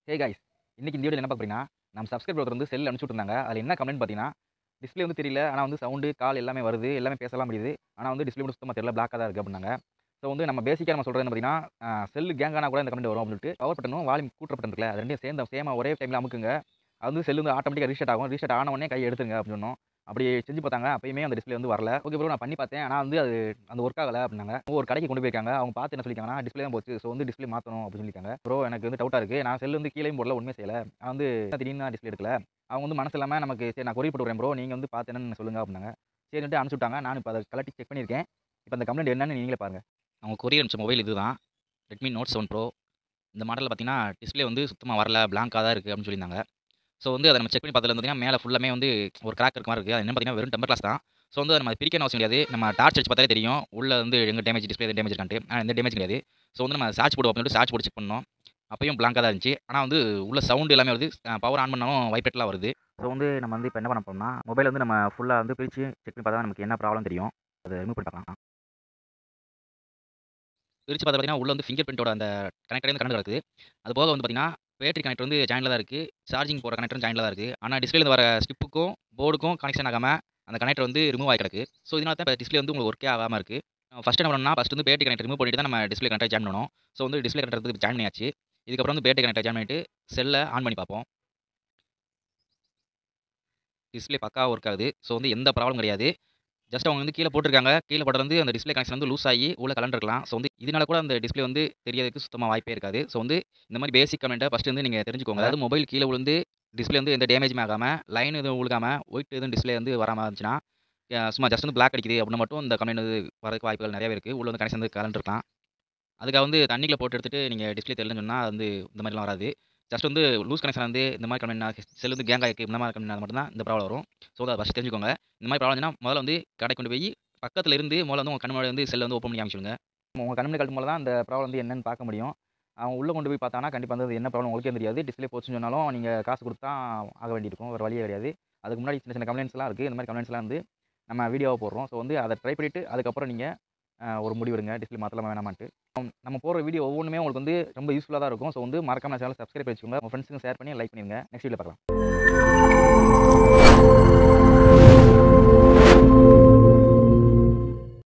Hey guys, இன்னைக்கு இந்த வீடியோல என்ன பார்க்க போறீங்கன்னா, நம்ம சப்ஸ்கிரைபர் ஒருத்தர் வந்து செல் அனுப்பிச்சு விட்டுருந்தாங்க. அதில என்ன கமெண்ட் பார்த்தீங்கன்னா, டிஸ்ப்ளே வந்து தெரியல. ஆனா வந்து சவுண்ட், கால் எல்லாமே வருது. எல்லாமே பேசலாம் முடியுது. ஆனா வந்து டிஸ்ப்ளே மட்டும் சுத்தமா தெரியல. பிளாக்கா தான் இருக்கு அப்டின்னாங்க. ஸோ வந்து நம்ம பேசிக்கா நம்ம சொல்றது என்ன பார்த்தீங்கன்னா, செல் கேங் ஆனா கூட இந்த கமெண்ட் வரும் அப்டின்னு சொல்லிட்டு, பவர் பட்டனும், வால்யூம் கூட்டுற பட்டன் இருக்குல்ல, அது 2யும் சேர்ந்த சேமா ஒரே டைம்ல அமுக்குங்க. அது வந்து செல் வந்து ஆட்டோமேட்டிக்கா ரீஸ்டார்ட் ஆகும். ரீஸ்டார்ட் ஆன உடனே கைய எடுத்துருங்க அப்டின்னு சொன்னோம். அப்படி செஞ்சு பார்த்தாங்க. அப்பயுமே அந்த டிஸ்ப்ளே வந்து வரல. ஓகே ப்ரோ, நான் பண்ணி பார்த்தேன். ஆனா வந்து அது அந்த ஒர்க் ஆகல அப்டின்னாங்க. ஒரு கடைக்கு கொண்டு போயிருக்காங்க. அவங்க பார்த்து என்ன சொல்லிருக்காங்கன்னா, டிஸ்ப்ளே தான் போச்சு. ஸோ வந்து டிஸ்ப்ளே மாத்தணும் அப்டின்னு சொல்லிருக்காங்க. ப்ரோ எனக்கு வந்து டவுட்டா இருக்கு. நான் செல் வந்து கீழயும் போடல, ஒண்ணுமே செய்யல. நான் வந்து திடீர்னு டிஸ்ப்ளே எடுக்கல. அவங்க வந்து மனசு இல்லாம நமக்கு சரி நான் கொரியர் போட்டு விடுறேன் ப்ரோ. நீங்க வந்து பார்த்து என்னன்னு சொல்லுங்க அப்டின்னாங்க. சரின்ட்டு அனுப்பிச்சு விட்டாங்க. நானும் இப்ப அத கழட்டி செக் பண்ணியிருக்கேன். இப்ப அந்த கம்ப்ளைண்ட் என்னன்னு நீங்களே பாருங்க. அவங்க கொரியர் அனுப்பிச்ச மொபைல் இதுதான். Redmi Note 7 Pro. இந்த மாடல்ல பார்த்தீங்கன்னா, டிஸ்ப்ளே வந்து சுத்தமா வரல. பிளாங்க்கா தான் இருக்கு அப்டின்னு சொல்லியிருந்தாங்க. ஸோ வந்து அத நம்ம செக் பண்ணி பார்த்ததுல பார்த்தீங்கன்னா, மேல ஃபுல்லாமே வந்து ஒரு கிராக் இருக்க மாரி இருக்கு. அது என்னன்னு பார்த்தீங்கன்னா, வெறும் டெம்பர் கிளாஸ் தான். ஸோ வந்து அத நம்ம பிரிக்கணும் அவசியம் கிடையாது. நம்ம டார்ச் அடிச்சு பார்த்தாலே தெரியும். உள்ள வந்து எங்க டேமேஜ் டிஸ்ப்ளே எதுவும் டேமேஜ் இருக்கான்ட்டு. ஆனா எந்த டேமேஜும் கிடையாது. ஸோ வந்து நம்ம சார்ஜ் போடுவோம் அப்டின்னு சொல்லிட்டு சார்ஜ் போட்டு செக் பண்ணோம். அப்பயும் பிளாங்க்கா தான் இருந்துச்சு. ஆனா வந்து உள்ள சவுண்ட் எல்லாமே வருது. பவர் ஆன் பண்ணாலும் வைப்ரேட்லாம் வருது. ஸோ வந்து நம்ம வந்து இப்ப என்ன பண்ண போறோம்னா, மொபைல் வந்து நம்ம ஃபுல்லா வந்து பிரிச்சு செக் பண்ணி பார்த்தா தான் நமக்கு என்ன ப்ராப்ளம் தெரியும். அத ரிமூவ் பண்ணி பார்க்கலாம். பிரிச்சு பார்த்தா பார்த்தீங்கன்னா, உள்ள வந்து ஃபிங்கர் பிரிண்டோட அந்த கனெக்டர்லேருந்து கரண்ட் வருது. அது போக வந்து பார்த்தீங்கன்னா, பேட்டரி கனெக்டர் வந்து ஜாயின்ல தான் இருக்கு. சார்ஜிங் போற கனெக்டரும் ஜாயின்ல தான் இருக்கு. ஆனா டிஸ்ப்ளேலேருந்து வர ஸ்ட்ரிப்புக்கும், போர்டுக்கும் கனெக்ஷன் ஆகாம, அந்த கனெக்டர் வந்து ரிமூவ் ஆகி கிடக்கு. ஸோ இதனால தான் இப்ப டிஸ்ப்ளே வந்து உங்களுக்கு ஒர்க்கே ஆகாம இருக்கு. ஃபர்ஸ்ட் என்ன பண்ணணும்னா, ஃபர்ஸ்ட் வந்து பேட்டரி கனெக்டர் ரிமூவ் பண்ணிட்டு தான் நம்ம டிஸ்ப்ளே கனெக்டர் ஜாயின் பண்ணணும். ஸோ வந்து டிஸ்ப்ளே கனெக்டர் வந்து ஜாயின் பண்ணியாச்சு. இதுக்கப்புறம் வந்து பேட்டரி கனெக்டர் ஜாயின் பண்ணிட்டு, செல்ல ஆன் பண்ணி பார்ப்போம். டிஸ்ப்ளே பக்காவா ஒர்க் ஆகுது. ஸோ வந்து எந்த ப்ராப்ளம் கிடையாது. ஜஸ்ட் அவங்க வந்து கீழ போட்டுருக்காங்க. கீழ போட்டது வந்து அந்த டிஸ்ப்ளே கனெக்ஷன் வந்து லூஸ் ஆகி உள்ள கழன்றுருக்கலாம். ஸோ வந்து இதனால கூட அந்த டிஸ்ப்ளே வந்து தெரியறதுக்கு சுத்தமா வாய்ப்பே இருக்காது. ஸோ வந்து இந்த மாரி பேசிக் கமெண்ட்ட ஃபர்ஸ்ட் வந்து நீங்க தெரிஞ்சுக்கோங்க. அதாவது மொபைல் கீழ விழுந்து டிஸ்ப்ளே வந்து எந்த டேமேஜுமே ஆகாம, லைன் எதுவும் விழுகாம, ஒயிட் எதுவும் டிஸ்ப்ளே வந்து வராம இருந்துச்சுன்னா, சும்மா ஜஸ்ட் வந்து பிளாக் அடிக்குது அப்டின்னா மட்டும் இந்த கம்ப்ளைண்ட் வந்து வரதுக்கு வாய்ப்புகள் நெறையவே இருக்கு. உள்ள வந்து கனெக்ஷன் வந்து கழன்றுருக்கலாம். அதுக்காக வந்து தண்ணிக்குள்ள போட்டு எடுத்துட்டு நீங்க டிஸ்ப்ளே தெரியலன்னு சொன்னா, அது வந்து இந்த மாரிலாம் வராது. ஜஸ்ட் வந்து லூஸ் கனெக்ஷன் வந்து இந்த மாரி கம்ப்ளைண்ட் செல் வந்து கேங் ஆயிருக்கு. இந்த மாரி கம்ப்ளைண்ட் மட்டும் தான் இந்த ப்ராப்ளம் வரும். ஸோ அத ஃபர்ஸ்ட் தெரிஞ்சுக்கோங்க. இந்த மாரி ப்ராப்ளம் இருந்துச்சுன்னா, முதல்ல வந்து கடைக்கு கொண்டு போய் பக்கத்துல இருந்து முதல்ல வந்து உங்க கண்ணு முன்னாடி வந்து செல்ல வந்து ஓப்பன் பண்ணி காமிச்சுடுங்க. உங்க கண்ணு முன்னாடி காட்டும்போது தான் அந்த ப்ராப்ளம் வந்து என்னன்னு பார்க்க முடியும். அவன் உள்ள கொண்டு போய் பார்த்தானா, கண்டிப்பா வந்து அது என்ன ப்ராப்ளம் உங்களுக்கே தெரியாது. டிஸ்ப்ளே போச்சுன்னு சொன்னாலும் நீங்க காசு குடுத்து தான் ஆக வேண்டியிருக்கும். வேற வழியே கிடையாது. அதுக்கு முன்னாடி சின்ன சின்ன கம்ப்ளைண்ட்ஸ்லாம் இருக்கு. இந்த மாரி கம்ப்ளைண்ட்ஸ்லாம் வந்து நம்ம வீடியோவா போடுறோம். ஸோ வந்து அத ட்ரை பண்ணிட்டு அதுக்கப்புறம் நீங்க ஒரு முடிவு எடுங்க. டிஸ்ப்ளே மாத்தலாமா வேணாமான்ட்டு. நம்ம போடுற வீடியோ ஒவ்வொன்னுமே உங்களுக்கு வந்து ரொம்ப யூஸ்ஃபுல்லா தான் இருக்கும். ஸோ வந்து மறக்காம சேனல சப்ஸ்கிரைப் பண்ணி வச்சுக்கோங்க. உங்க ஃப்ரெண்ட்ஸ்க்கும் ஷேர் பண்ணி லைக் பண்ணிருங்க. நெக்ஸ்ட் வீடியோல பார்க்கலாம்.